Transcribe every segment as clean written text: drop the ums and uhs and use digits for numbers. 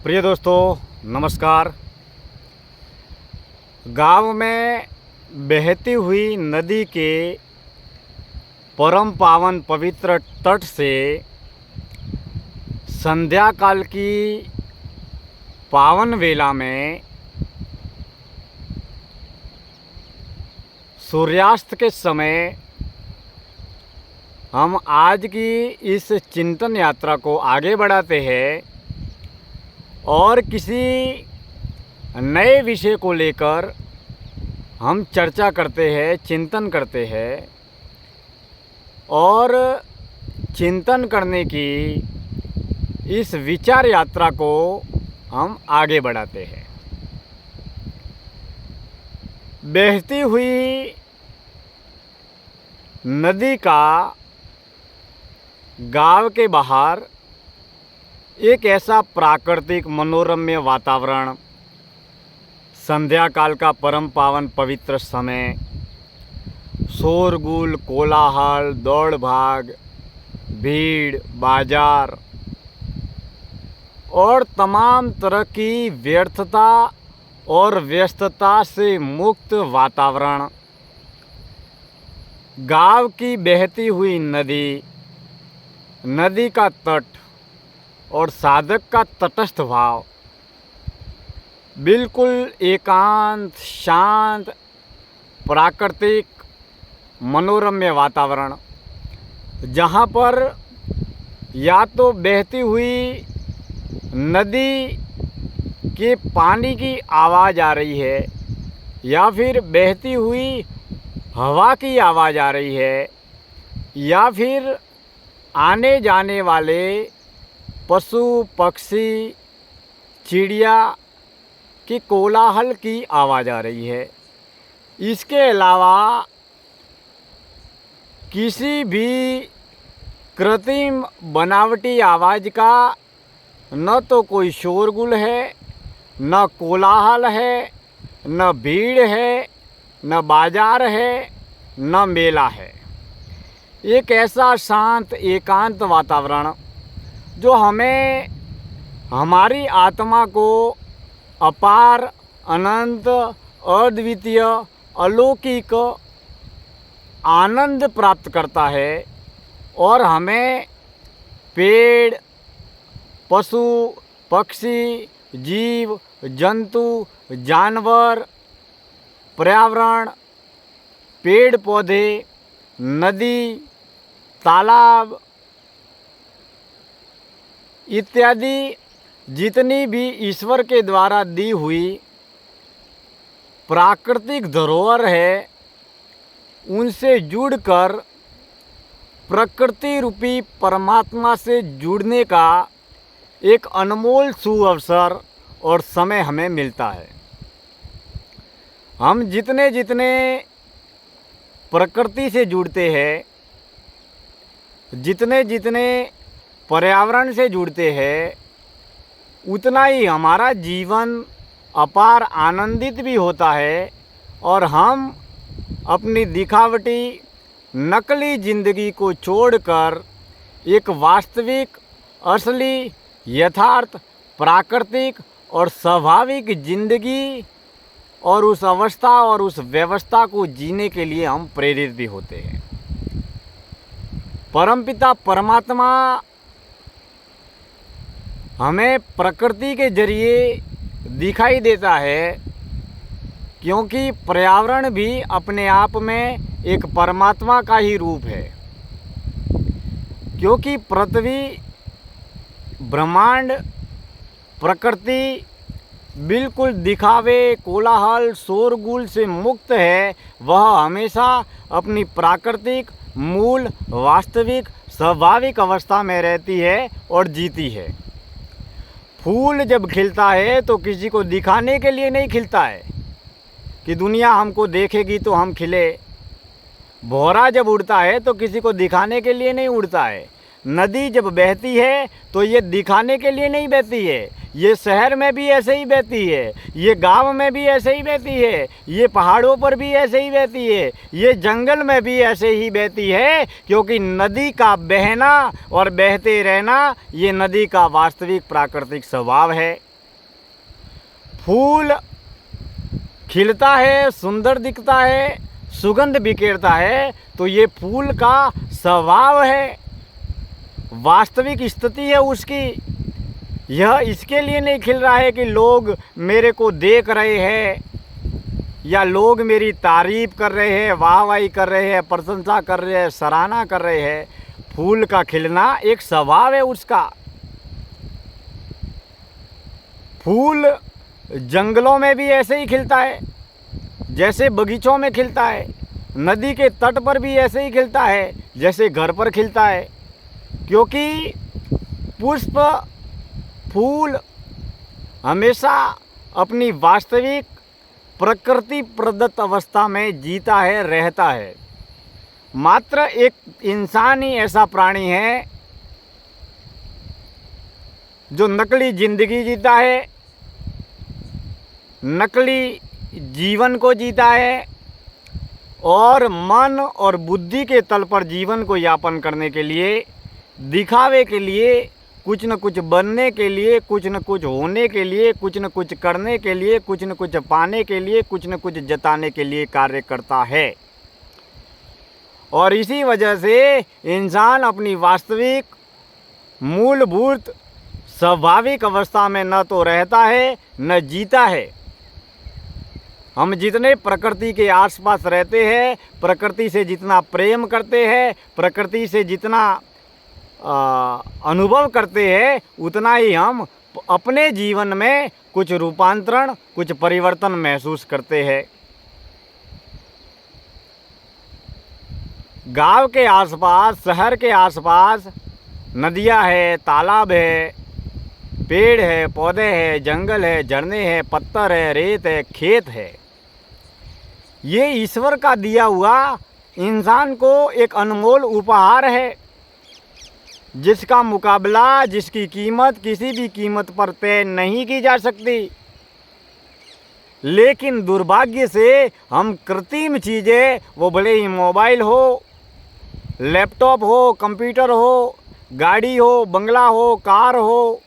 प्रिय दोस्तों, नमस्कार। गांव में बहती हुई नदी के परम पावन पवित्र तट से संध्या काल की पावन वेला में सूर्यास्त के समय हम आज की इस चिंतन यात्रा को आगे बढ़ाते हैं और किसी नए विषय को लेकर हम चर्चा करते हैं, चिंतन करते हैं और चिंतन करने की इस विचार यात्रा को हम आगे बढ़ाते हैं। बहती हुई नदी का गांव के बाहर एक ऐसा प्राकृतिक मनोरम्य वातावरण, संध्या काल का परम पावन पवित्र समय, शोरगुल, कोलाहल, दौड़ भाग, भीड़, बाजार और तमाम तरह की व्यर्थता और व्यस्तता से मुक्त वातावरण, गांव की बहती हुई नदी, नदी का तट और साधक का तटस्थ भाव, बिल्कुल एकांत, शांत, प्राकृतिक मनोरम्य वातावरण, जहाँ पर या तो बहती हुई नदी के पानी की आवाज़ आ रही है या फिर बहती हुई हवा की आवाज़ आ रही है या फिर आने जाने वाले पशु पक्षी चिड़िया की कोलाहल की आवाज़ आ रही है। इसके अलावा किसी भी कृत्रिम बनावटी आवाज़ का न तो कोई शोरगुल है, न कोलाहल है, न भीड़ है, न बाजार है, न मेला है। एक ऐसा शांत एकांत वातावरण जो हमें हमारी आत्मा को अपार, अनंत, अद्वितीय, अलौकिक आनंद प्राप्त करता है और हमें पेड़, पशु, पक्षी, जीव, जंतु, जानवर, पर्यावरण, पेड़ पौधे, नदी, तालाब इत्यादि जितनी भी ईश्वर के द्वारा दी हुई प्राकृतिक धरोहर है, उनसे जुड़कर प्रकृति रूपी परमात्मा से जुड़ने का एक अनमोल सुअवसर और समय हमें मिलता है। हम जितने जितने प्रकृति से जुड़ते हैं, जितने जितने पर्यावरण से जुड़ते हैं, उतना ही हमारा जीवन अपार आनंदित भी होता है और हम अपनी दिखावटी नकली ज़िंदगी को छोड़कर एक वास्तविक, असली, यथार्थ, प्राकृतिक और स्वाभाविक ज़िंदगी और उस अवस्था और उस व्यवस्था को जीने के लिए हम प्रेरित भी होते हैं। परमपिता परमात्मा हमें प्रकृति के जरिए दिखाई देता है, क्योंकि पर्यावरण भी अपने आप में एक परमात्मा का ही रूप है। क्योंकि पृथ्वी, ब्रह्मांड, प्रकृति बिल्कुल दिखावे, कोलाहल, शोरगुल से मुक्त है। वह हमेशा अपनी प्राकृतिक, मूल, वास्तविक, स्वाभाविक अवस्था में रहती है और जीती है। फूल जब खिलता है तो किसी को दिखाने के लिए नहीं खिलता है कि दुनिया हमको देखेगी तो हम खिले। भौरा जब उड़ता है तो किसी को दिखाने के लिए नहीं उड़ता है। नदी जब बहती है तो ये दिखाने के लिए नहीं बहती है। ये शहर में भी ऐसे ही बहती है, ये गांव में भी ऐसे ही बहती है, ये पहाड़ों पर भी ऐसे ही बहती है, ये जंगल में भी ऐसे ही बहती है। क्योंकि नदी का बहना और बहते रहना ये नदी का वास्तविक प्राकृतिक स्वभाव है। फूल खिलता है, सुंदर दिखता है, सुगंध बिखेरता है, तो ये फूल का स्वभाव है, वास्तविक स्थिति है उसकी। यह इसके लिए नहीं खिल रहा है कि लोग मेरे को देख रहे हैं या लोग मेरी तारीफ कर रहे हैं, वाहवाही कर रहे हैं, प्रशंसा कर रहे हैं, सराहना कर रहे हैं। फूल का खिलना एक स्वभाव है उसका। फूल जंगलों में भी ऐसे ही खिलता है, जैसे बगीचों में खिलता है। नदी के तट पर भी ऐसे ही खिलता है, जैसे घर पर खिलता है। क्योंकि पुष्प, फूल हमेशा अपनी वास्तविक प्रकृति प्रदत्त अवस्था में जीता है, रहता है। मात्र एक इंसान ही ऐसा प्राणी है जो नकली जिंदगी जीता है, नकली जीवन को जीता है और मन और बुद्धि के तल पर जीवन को यापन करने के लिए, दिखावे के लिए, कुछ न कुछ बनने के लिए, कुछ न कुछ होने के लिए, कुछ न कुछ करने के लिए, कुछ न कुछ पाने के लिए, कुछ न कुछ जताने के लिए कार्य करता है। और इसी वजह से इंसान अपनी वास्तविक मूलभूत स्वाभाविक अवस्था में न तो रहता है न जीता है। हम जितने प्रकृति के आसपास रहते हैं, प्रकृति से जितना प्रेम करते हैं, प्रकृति से जितना अनुभव करते हैं, उतना ही हम अपने जीवन में कुछ रूपांतरण, कुछ परिवर्तन महसूस करते हैं। गांव के आसपास, शहर के आसपास नदियां है, तालाब है, पेड़ है, पौधे है, जंगल है, झरने हैं, पत्थर है, रेत है, खेत है। ये ईश्वर का दिया हुआ इंसान को एक अनमोल उपहार है, जिसका मुकाबला, जिसकी कीमत किसी भी कीमत पर तय नहीं की जा सकती। लेकिन दुर्भाग्य से हम कृत्रिम चीज़ें, वो भले ही मोबाइल हो, लैपटॉप हो, कंप्यूटर हो, गाड़ी हो, बंगला हो, कार हो,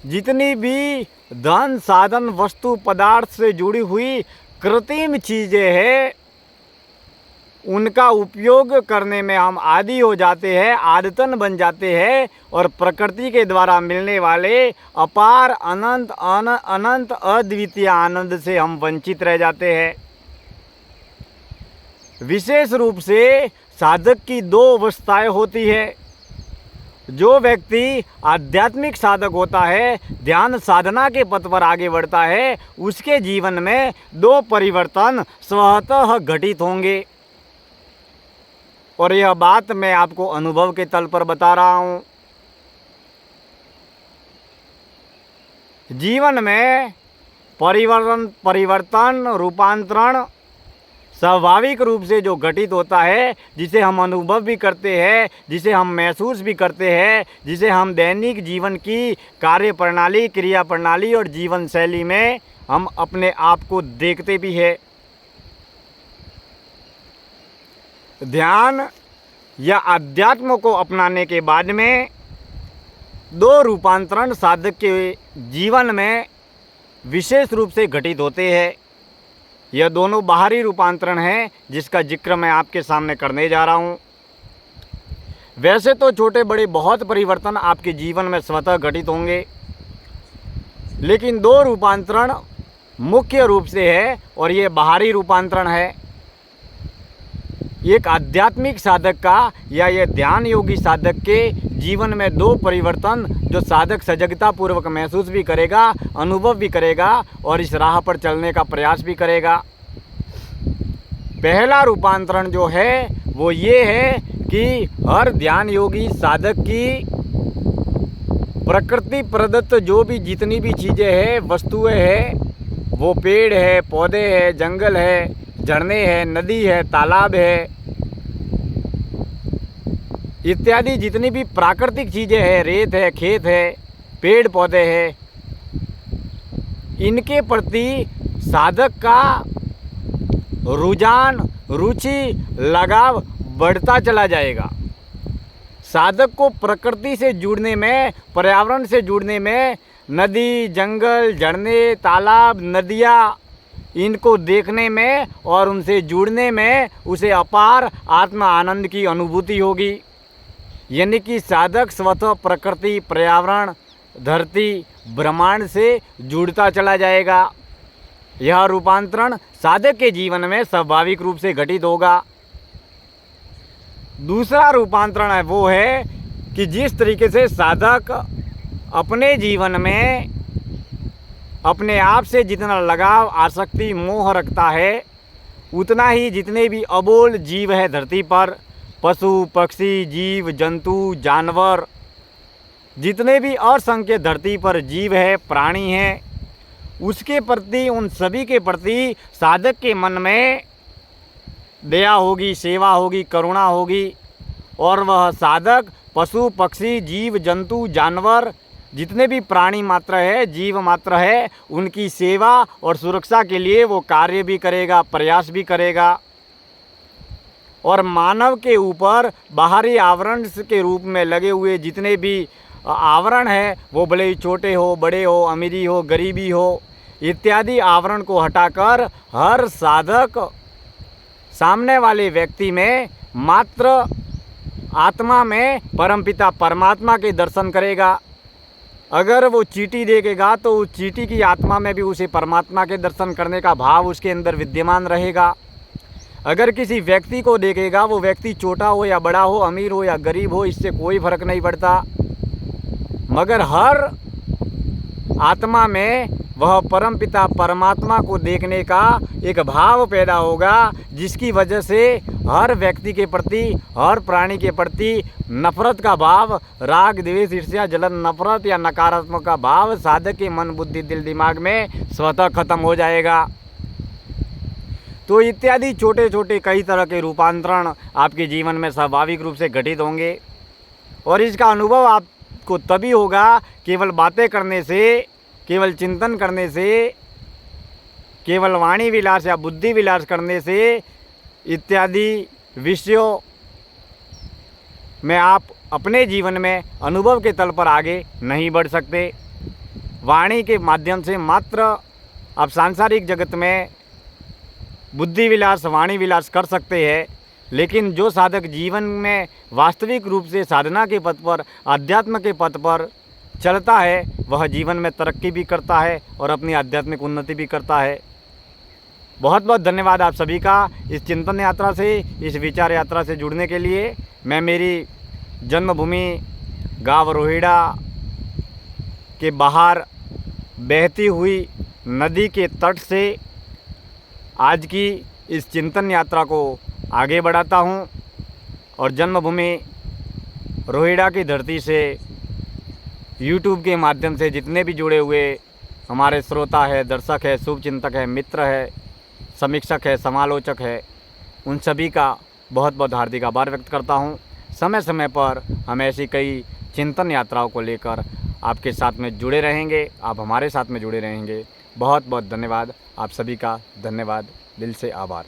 जितनी भी धन साधन वस्तु पदार्थ से जुड़ी हुई कृत्रिम चीज़ें हैं, उनका उपयोग करने में हम आदी हो जाते हैं, आदतन बन जाते हैं और प्रकृति के द्वारा मिलने वाले अपार अनंत अद्वितीय आनंद से हम वंचित रह जाते हैं। विशेष रूप से साधक की दो अवस्थाएं होती है। जो व्यक्ति आध्यात्मिक साधक होता है, ध्यान साधना के पथ पर आगे बढ़ता है, उसके जीवन में दो परिवर्तन स्वतः घटित होंगे। और यह बात मैं आपको अनुभव के तल पर बता रहा हूँ। जीवन में परिवर्तन, रूपांतरण स्वाभाविक रूप से जो घटित होता है, जिसे हम अनुभव भी करते हैं, जिसे हम महसूस भी करते हैं, जिसे हम दैनिक जीवन की कार्य प्रणाली, क्रिया प्रणाली और जीवन शैली में हम अपने आप को देखते भी हैं। ध्यान या अध्यात्म को अपनाने के बाद में दो रूपांतरण साधक के जीवन में विशेष रूप से घटित होते हैं। यह दोनों बाहरी रूपांतरण हैं, जिसका जिक्र मैं आपके सामने करने जा रहा हूँ। वैसे तो छोटे बड़े बहुत परिवर्तन आपके जीवन में स्वतः घटित होंगे, लेकिन दो रूपांतरण मुख्य रूप से है और ये बाहरी रूपांतरण है। एक आध्यात्मिक साधक का या ये ध्यान योगी साधक के जीवन में दो परिवर्तन जो साधक सजगता पूर्वक महसूस भी करेगा, अनुभव भी करेगा और इस राह पर चलने का प्रयास भी करेगा। पहला रूपांतरण जो है वो ये है कि हर ध्यान योगी साधक की प्रकृति प्रदत्त जो भी जितनी भी चीज़ें हैं, वस्तुएं हैं, वो पेड़ है, पौधे है, जंगल है, झरने हैं, नदी है, तालाब है इत्यादि जितनी भी प्राकृतिक चीज़ें हैं, रेत है, खेत है, पेड़ पौधे हैं, इनके प्रति साधक का रुझान, रुचि, लगाव बढ़ता चला जाएगा। साधक को प्रकृति से जुड़ने में, पर्यावरण से जुड़ने में नदी, जंगल, झरने, तालाब, नदियाँ, इनको देखने में और उनसे जुड़ने में उसे अपार आत्मा आनंद की अनुभूति होगी। यानी कि साधक स्वतः प्रकृति, पर्यावरण, धरती, ब्रह्मांड से जुड़ता चला जाएगा। यह रूपांतरण साधक के जीवन में स्वाभाविक रूप से घटित होगा। दूसरा रूपांतरण है वो है कि जिस तरीके से साधक अपने जीवन में अपने आप से जितना लगाव, आसक्ति, मोह रखता है, उतना ही जितने भी अबोल जीव है धरती पर, पशु, पक्षी, जीव, जंतु, जानवर, जितने भी असंख्य धरती पर जीव है, प्राणी हैं, उसके प्रति, उन सभी के प्रति साधक के मन में दया होगी, सेवा होगी, करुणा होगी, और वह साधक पशु, पक्षी, जीव, जंतु, जानवर, जितने भी प्राणी मात्र है, जीव मात्र है, उनकी सेवा और सुरक्षा के लिए वो कार्य भी करेगा, प्रयास भी करेगा। और मानव के ऊपर बाहरी आवरण के रूप में लगे हुए जितने भी आवरण है, वो भले ही छोटे हो, बड़े हो, अमीरी हो, गरीबी हो, इत्यादि आवरण को हटाकर हर साधक सामने वाले व्यक्ति में मात्र आत्मा में परमपिता परमात्मा के दर्शन करेगा। अगर वो चींटी देखेगा तो उस चींटी की आत्मा में भी उसे परमात्मा के दर्शन करने का भाव उसके अंदर विद्यमान रहेगा। अगर किसी व्यक्ति को देखेगा, वो व्यक्ति छोटा हो या बड़ा हो, अमीर हो या गरीब हो, इससे कोई फर्क नहीं पड़ता, मगर हर आत्मा में वह परमपिता परमात्मा को देखने का एक भाव पैदा होगा, जिसकी वजह से हर व्यक्ति के प्रति, हर प्राणी के प्रति नफरत का भाव, राग, द्वेष, ईर्ष्या, जलन, नफरत या नकारात्मक का भाव साधक के मन, बुद्धि, दिल, दिमाग में स्वतः खत्म हो जाएगा। तो इत्यादि छोटे छोटे कई तरह के रूपांतरण आपके जीवन में स्वाभाविक रूप से घटित होंगे, और इसका अनुभव आपको तभी होगा केवल बातें करने से, केवल चिंतन करने से, केवल वाणी विलास या बुद्धि विलास करने से इत्यादि विषयों में आप अपने जीवन में अनुभव के तल पर आगे नहीं बढ़ सकते। वाणी के माध्यम से मात्र आप सांसारिक जगत में बुद्धि विलास, वाणी विलास कर सकते हैं, लेकिन जो साधक जीवन में वास्तविक रूप से साधना के पथ पर, आध्यात्म के पथ पर चलता है, वह जीवन में तरक्की भी करता है और अपनी आध्यात्मिक उन्नति भी करता है। बहुत बहुत धन्यवाद आप सभी का इस चिंतन यात्रा से, इस विचार यात्रा से जुड़ने के लिए। मैं मेरी जन्मभूमि गाँव रोहिड़ा के बाहर बहती हुई नदी के तट से आज की इस चिंतन यात्रा को आगे बढ़ाता हूँ, और जन्मभूमि रोहिड़ा की धरती से YouTube के माध्यम से जितने भी जुड़े हुए हमारे श्रोता है, दर्शक है, शुभचिंतक है, मित्र है, समीक्षक है, समालोचक है, उन सभी का बहुत बहुत हार्दिक आभार व्यक्त करता हूँ। समय समय पर हम ऐसी कई चिंतन यात्राओं को लेकर आपके साथ में जुड़े रहेंगे, आप हमारे साथ में जुड़े रहेंगे। बहुत बहुत धन्यवाद आप सभी का, धन्यवाद, दिल से आभार।